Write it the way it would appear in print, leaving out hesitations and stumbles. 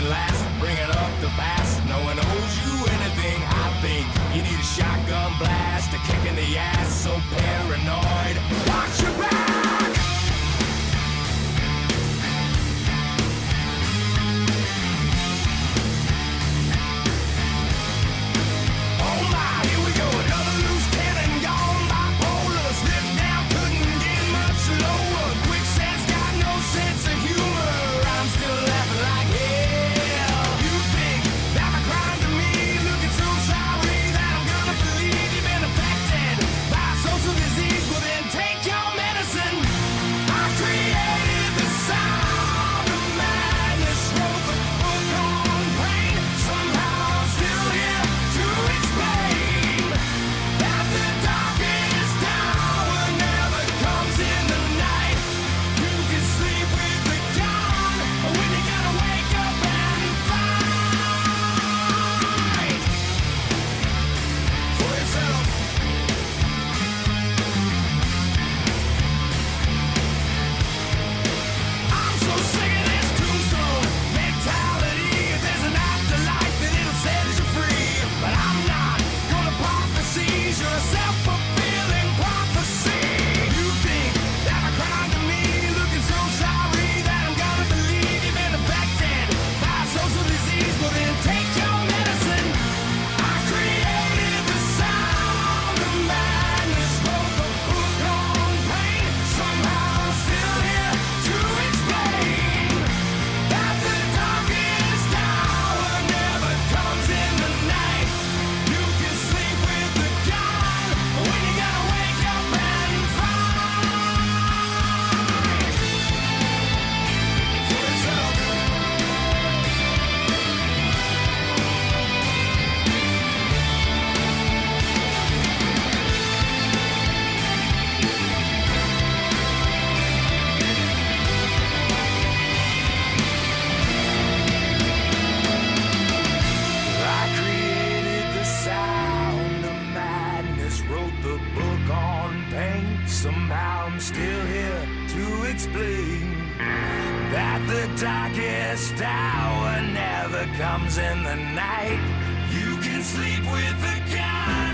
can last. Bringing up the past, no one owes you anything. I think you need a shotgun blast, a kick in the ass, so paranoid. Watch your back! Oh my, here we go, another loose cannon gone bipolar. Slip down, couldn't get much lower. Quicksand's got no sense of humor. I'm still laughing like hell. You think that my crime to me, looking so sorry that I'm gonna believe you've been affected by social disease. Well then take your medicine. I created the sound of madness, wrote the book on pain. Somehow I'm still here to explain that the darkest hour never comes in the night. You can sleep with the gun when you gotta wake up and fight for yourself. I'm so sick of this tombstone mentality. If there's an afterlife, then it'll set you free. But I'm not gonna pop the seizure, a self-fulfilling prophecy. You think that my crime to me, looking so sorry that I'm gonna believe you've been affected by social disease. Well then take your medicine. I created the sound of madness, wrote the book on pain. Somehow I'm still here to explain that the darkest hour never comes in the night. You can sleep with the gun when you gotta wake up and fight for yourself. I created the sound of madness, wrote the book on pain. Somehow I'm still here to explain that the darkest hour never comes in the night. You can sleep with the gun